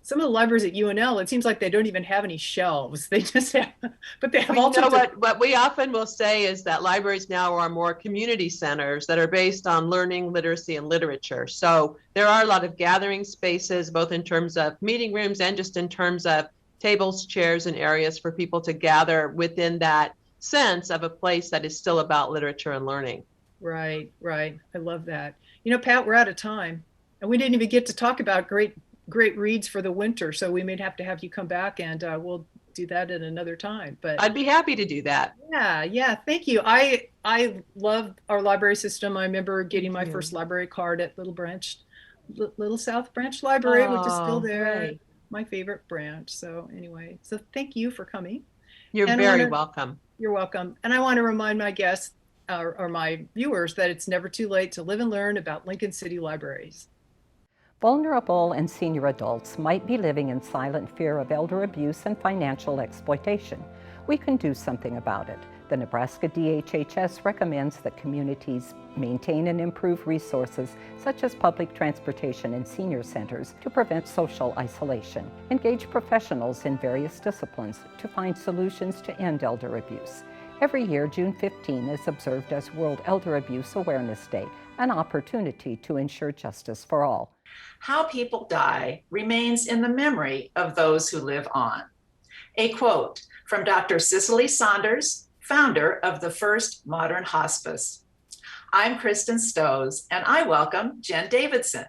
Some of the libraries at UNL, it seems like they don't even have any shelves. They just have, but they have all You know sorts of. what we often will say is that libraries now are more community centers that are based on learning, literacy, and literature. So there are a lot of gathering spaces, both in terms of meeting rooms and just in terms of tables, chairs, and areas for people to gather within that sense of a place that is still about literature and learning. Right, right. I love that. You know, Pat, we're out of time, and we didn't even get to talk about great reads for the winter. So we may have to have you come back, and we'll do that at another time. But I'd be happy to do that. Yeah. Thank you. I love our library system. I remember getting my first library card at Little South Branch Library, which is still there. Right. My favorite branch. So anyway, so thank you for coming. You're very welcome. You're welcome. And I want to remind my guests or my viewers that it's never too late to live and learn about Lincoln City Libraries. Vulnerable and senior adults might be living in silent fear of elder abuse and financial exploitation. We can do something about it. The Nebraska DHHS recommends that communities maintain and improve resources such as public transportation and senior centers to prevent social isolation. Engage professionals in various disciplines to find solutions to end elder abuse. Every year, June 15 is observed as World Elder Abuse Awareness Day, an opportunity to ensure justice for all. How people die remains in the memory of those who live on. A quote from Dr. Cicely Saunders, founder of the first modern hospice. I'm Kristen Stowes, and I welcome Jen Davidson,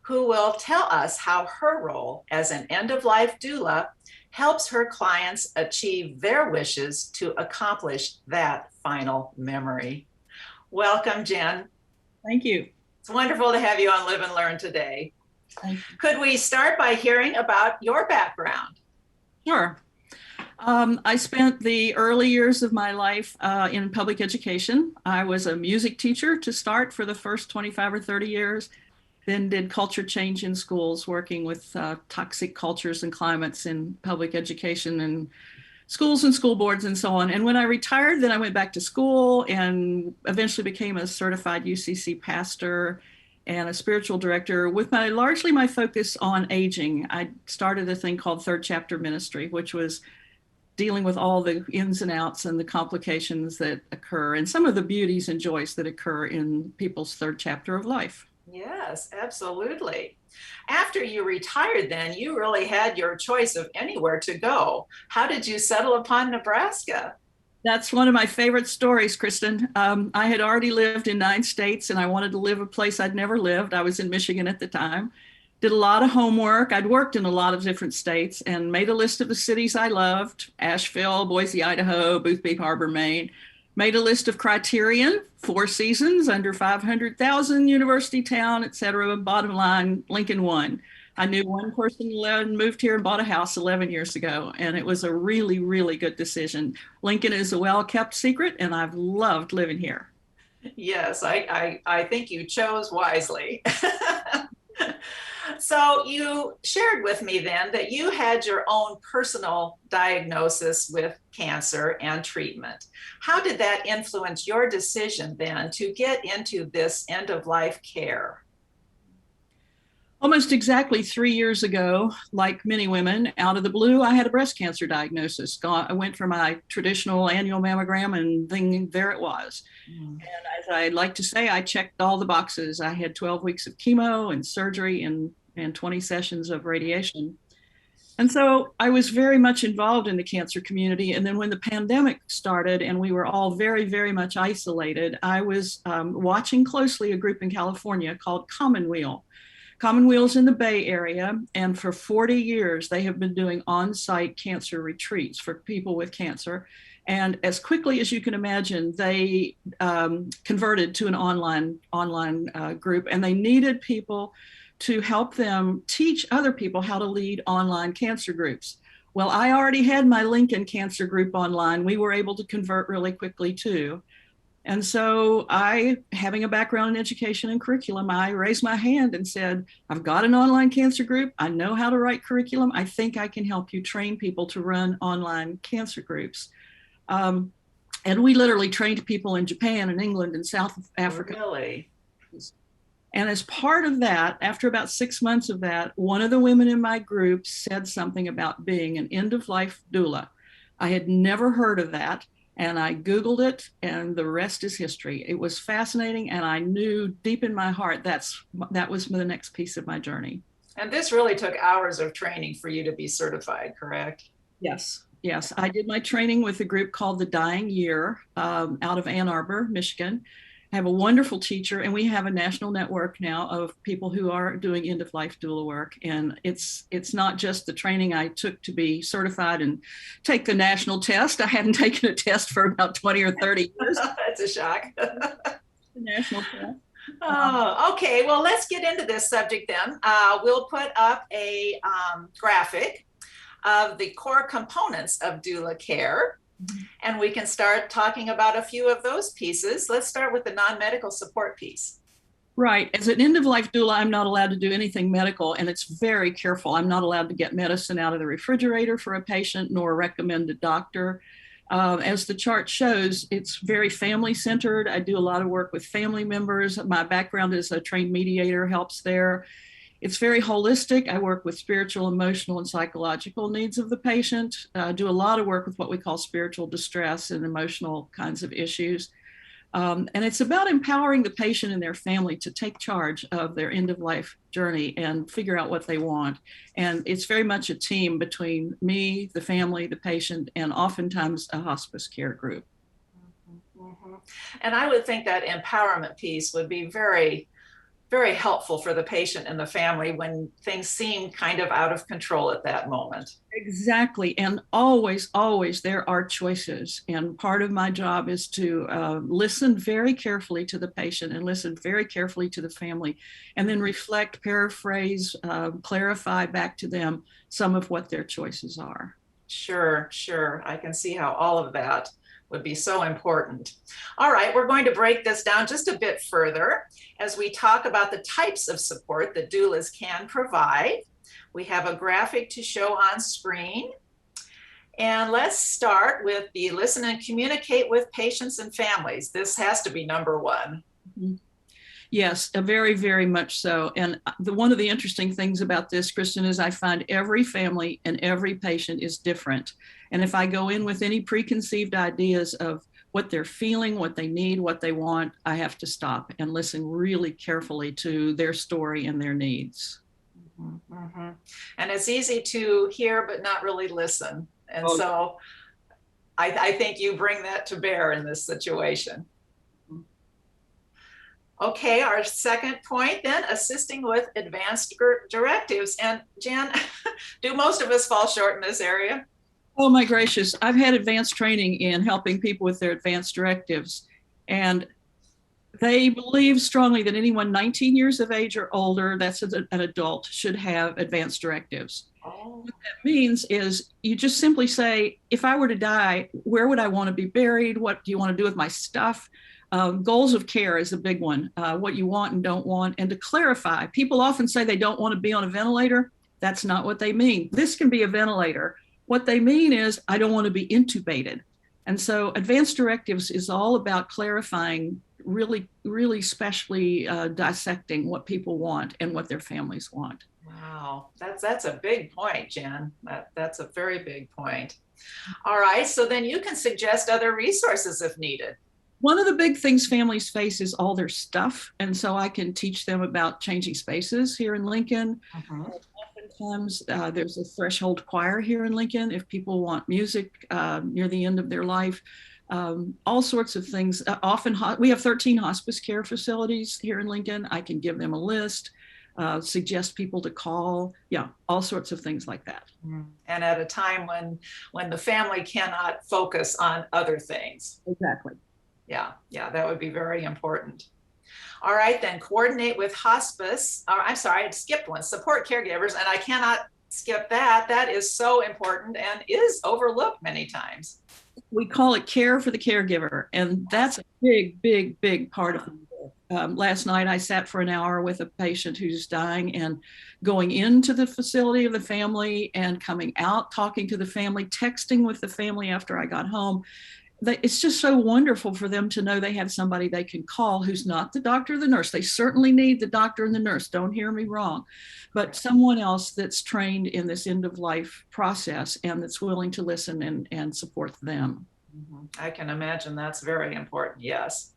who will tell us how her role as an end-of-life doula helps her clients achieve their wishes to accomplish that final memory. Welcome, Jen. Thank you. It's wonderful to have you on Live and Learn today. Could we start by hearing about your background? Sure. I spent the early years of my life in public education. I was a music teacher to start for the first 25 or 30 years, then did culture change in schools, working with toxic cultures and climates in public education and schools and school boards and so on. And when I retired, then I went back to school and eventually became a certified UCC pastor and a spiritual director with largely my focus on aging. I started a thing called Third Chapter Ministry, which was dealing with all the ins and outs and the complications that occur and some of the beauties and joys that occur in people's third chapter of life. Yes, absolutely. After you retired, then you really had your choice of anywhere to go. How did you settle upon Nebraska? That's one of my favorite stories, Kristen. I had already lived in 9 states and I wanted to live a place I'd never lived. I was in Michigan at the time. Did a lot of homework. I'd worked in a lot of different states and made a list of the cities I loved: Asheville, Boise, Idaho, Boothby Harbor, Maine. Made a list of criterion: 4 seasons, under 500,000, university town, etc. Bottom line, Lincoln won. I knew one person who moved here and bought a house 11 years ago, and it was a really, really good decision. Lincoln is a well-kept secret, and I've loved living here. Yes, I think you chose wisely. So you shared with me then that you had your own personal diagnosis with cancer and treatment. How did that influence your decision then to get into this end-of-life care? Almost exactly 3 years ago, like many women, out of the blue, I had a breast cancer diagnosis. I went for my traditional annual mammogram and then there it was. And as I like to say, I checked all the boxes. I had 12 weeks of chemo and surgery and 20 sessions of radiation. And so I was very much involved in the cancer community. And then when the pandemic started and we were all very, very much isolated, I was watching closely a group in California called Commonweal. Commonweal's in the Bay Area, and for 40 years, they have been doing on-site cancer retreats for people with cancer. And as quickly as you can imagine, they converted to an online group, and they needed people to help them teach other people how to lead online cancer groups. Well, I already had my Lincoln Cancer Group online. We were able to convert really quickly too. And so having a background in education and curriculum, I raised my hand and said, I've got an online cancer group. I know how to write curriculum. I think I can help you train people to run online cancer groups. And we literally trained people in Japan and England and South Africa. Really? And as part of that, after about 6 months of that, one of the women in my group said something about being an end-of-life doula. I had never heard of that, and I Googled it, and the rest is history. It was fascinating, and I knew deep in my heart that was the next piece of my journey. And this really took hours of training for you to be certified, correct? Yes. Yes, I did my training with a group called the Dying Year out of Ann Arbor, Michigan. I have a wonderful teacher, and we have a national network now of people who are doing end-of-life doula work. And it's not just the training I took to be certified and take the national test. I hadn't taken a test for about 20 or 30 years. That's a shock. The national test. Oh, okay. Well, let's get into this subject then. We'll put up a graphic of the core components of doula care. And we can start talking about a few of those pieces. Let's start with the non-medical support piece. Right. As an end-of-life doula, I'm not allowed to do anything medical, and it's very careful. I'm not allowed to get medicine out of the refrigerator for a patient, nor recommend a doctor. As the chart shows, it's very family-centered. I do a lot of work with family members. My background as a trained mediator helps there. It's very holistic. I work with spiritual, emotional, and psychological needs of the patient. I do a lot of work with what we call spiritual distress and emotional kinds of issues. And it's about empowering the patient and their family to take charge of their end-of-life journey and figure out what they want. And it's very much a team between me, the family, the patient, and oftentimes a hospice care group. And I would think that empowerment piece would be very helpful for the patient and the family when things seem kind of out of control at that moment. Exactly. And always there are choices. And part of my job is to listen very carefully to the patient and listen very carefully to the family, and then reflect, paraphrase, clarify back to them some of what their choices are. Sure. I can see how all of that would be so important. All right, we're going to break this down just a bit further as we talk about the types of support that doulas can provide. We have a graphic to show on screen. And let's start with the listen and communicate with patients and families. This has to be number one. Mm-hmm. Yes, very, very much so. And one of the interesting things about this, Kristen, is I find every family and every patient is different. And if I go in with any preconceived ideas of what they're feeling, what they need, what they want, I have to stop and listen really carefully to their story and their needs. Mm-hmm. And it's easy to hear, but not really listen. And so I think you bring that to bear in this situation. Okay, our second point then, assisting with advanced directives. And Jan, do most of us fall short in this area? Oh my gracious, I've had advanced training in helping people with their advanced directives. And they believe strongly that anyone 19 years of age or older, that's an adult, should have advanced directives. What that means is you just simply say, if I were to die, where would I want to be buried? What do you want to do with my stuff? Goals of care is a big one, what you want and don't want. And to clarify, people often say they don't want to be on a ventilator. That's not what they mean. This can be a ventilator. What they mean is, I don't want to be intubated. And so advanced directives is all about clarifying, really specially dissecting what people want and what their families want. Wow, that's a big point, Jen. That's a very big point. All right, so then you can suggest other resources if needed. One of the big things families face is all their stuff. And so I can teach them about changing spaces here in Lincoln. Oftentimes there's a threshold choir here in Lincoln if people want music near the end of their life. All sorts of things. Often we have 13 hospice care facilities here in Lincoln. I can give them a list, suggest people to call. Yeah, all sorts of things like that. And at a time when the family cannot focus on other things. Exactly. Yeah, that would be very important. All right, then coordinate with hospice. I'm sorry, I skipped one. Support caregivers, and I cannot skip that. That is so important and is overlooked many times. We call it care for the caregiver, and that's a big part of the work. Last night, I sat for an hour with a patient who's dying, and going into the facility of the family and coming out, talking to the family, texting with the family after I got home. it's just so wonderful for them to know they have somebody they can call who's not the doctor or the nurse. They certainly need the doctor and the nurse, don't hear me wrong, but someone else that's trained in this end of life process and that's willing to listen and support them. I can imagine that's very important, yes.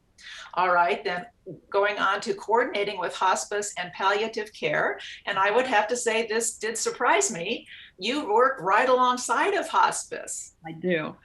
All right, then going on to coordinating with hospice and palliative care. And I would have to say this did surprise me. You work right alongside of hospice. I do.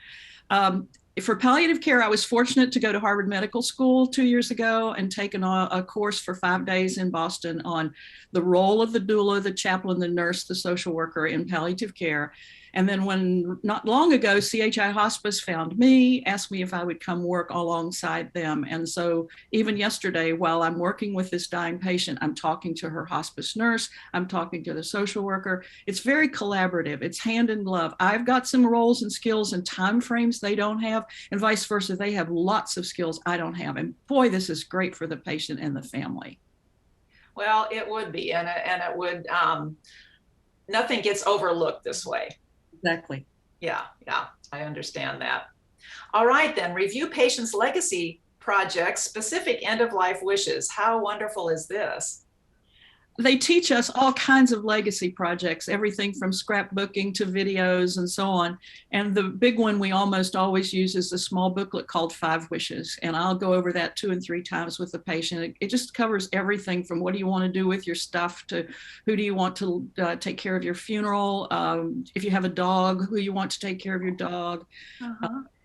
For palliative care, I was fortunate to go to Harvard Medical School 2 years ago and taken a course for 5 days in Boston on the role of the doula, the chaplain, the nurse, the social worker in palliative care. And then when not long ago, CHI Hospice found me, asked me if I would come work alongside them. And so even yesterday, while I'm working with this dying patient, I'm talking to her hospice nurse, I'm talking to the social worker. It's very collaborative. It's hand in glove. I've got some roles and skills and time frames they don't have, and vice versa. They have lots of skills I don't have. And boy, this is great for the patient and the family. Well, it would be, and it would, nothing gets overlooked this way. Exactly. Yeah, I understand that. All right, then, review patients' legacy projects, specific end-of-life wishes. How wonderful is this? They teach us all kinds of legacy projects, everything from scrapbooking to videos and so on. And the big one we almost always use is a small booklet called 5 Wishes. And I'll go over that 2 and 3 times with the patient. It just covers everything from what do you want to do with your stuff to who do you want to take care of your funeral. If you have a dog, who you want to take care of your dog.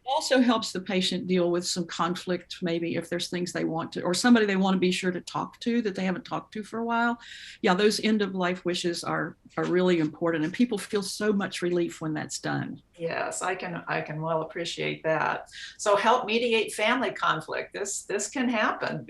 Also helps the patient deal with some conflict, maybe if there's things they want to, or somebody they want to be sure to talk to that they haven't talked to for a while. Yeah, those end of life wishes are really important, and people feel so much relief when that's done. Yes, I can well appreciate that. So help mediate family conflict. This can happen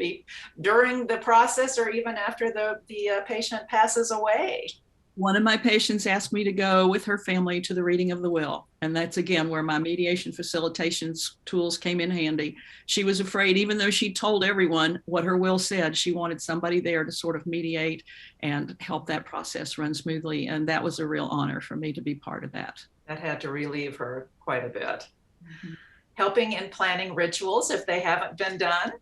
during the process or even after the patient passes away. One of my patients asked me to go with her family to the reading of the will. And that's, again, where my mediation facilitation tools came in handy. She was afraid, even though she told everyone what her will said, she wanted somebody there to sort of mediate and help that process run smoothly. And that was a real honor for me to be part of that. That had to relieve her quite a bit. Helping in planning rituals if they haven't been done.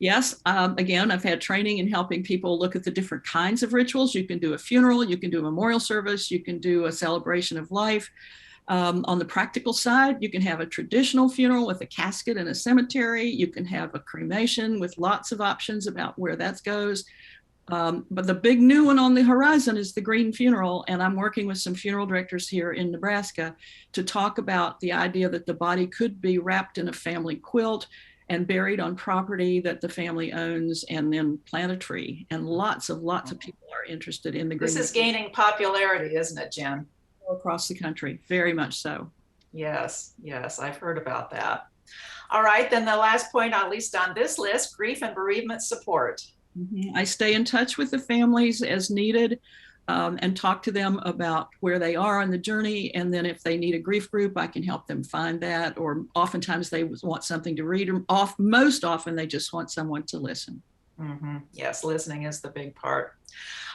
Yes, again, I've had training in helping people look at the different kinds of rituals. You can do a funeral, you can do a memorial service, you can do a celebration of life. On the practical side, you can have a traditional funeral with a casket in a cemetery. You can have a cremation with lots of options about where that goes. But the big new one on the horizon is the green funeral. And I'm working with some funeral directors here in Nebraska to talk about the idea that the body could be wrapped in a family quilt and buried on property that the family owns, and then plant a tree. And lots of people are interested in the green. This is gaining popularity, isn't it, Jen? Across the country, very much so. Yes, I've heard about that. All right, then the last point, at least on this list, grief and bereavement support. I stay in touch with the families as needed. And talk to them about where they are on the journey. And then if they need a grief group, I can help them find that. Or oftentimes they want something to read. Most often they just want someone to listen. Yes, listening is the big part.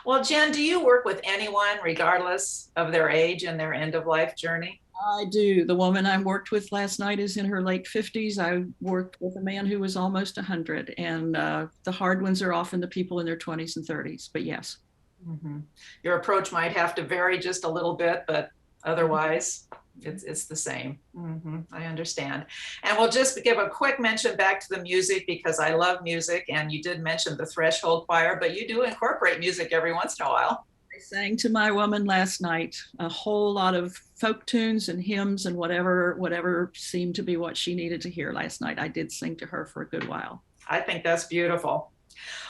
Well, Jen, do you work with anyone regardless of their age and their end-of-life journey? I do. The woman I worked with last night is in her late 50s. I worked with a man who was almost 100. And the hard ones are often the people in their 20s and 30s. But yes. Your approach might have to vary just a little bit, but otherwise it's the same. I understand. And we'll just give a quick mention back to the music because I love music, and you did mention the Threshold Choir, but you do incorporate music every once in a while. I sang to my woman last night a whole lot of folk tunes and hymns and whatever seemed to be what she needed to hear last night. I did sing to her for a good while. I think that's beautiful.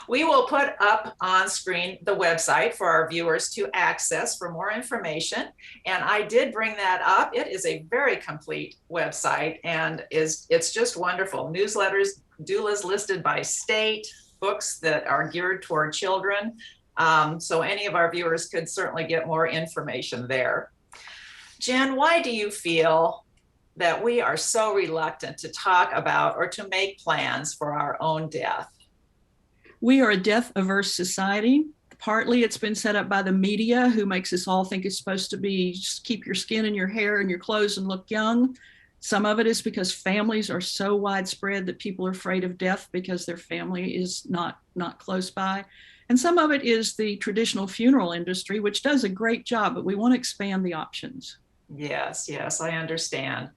We will put up on screen the website for our viewers to access for more information. And I did bring that up. It is a very complete website and it's just wonderful. Newsletters, doulas listed by state, books that are geared toward children. So any of our viewers could certainly get more information there. Jen, why do you feel that we are so reluctant to talk about or to make plans for our own death? We are a death-averse society. Partly it's been set up by the media, who makes us all think it's supposed to be just keep your skin and your hair and your clothes and look young. Some of it is because families are so widespread that people are afraid of death because their family is not close by. And some of it is the traditional funeral industry, which does a great job, but we want to expand the options. Yes, I understand.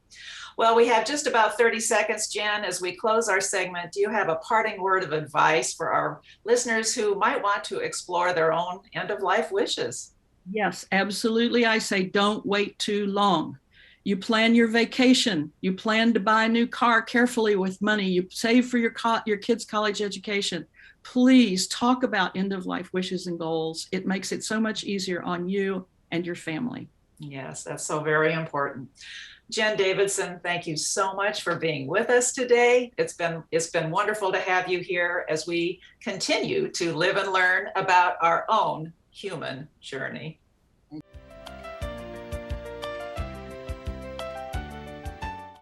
Well, we have just about 30 seconds, Jen. As we close our segment, do you have a parting word of advice for our listeners who might want to explore their own end-of-life wishes? Yes, absolutely. I say don't wait too long. You plan your vacation. You plan to buy a new car carefully with money. You save for your kids' college education. Please talk about end-of-life wishes and goals. It makes it so much easier on you and your family. Yes, that's so very important. Jen Davidson, thank you so much for being with us today. It's been wonderful to have you here as we continue to live and learn about our own human journey.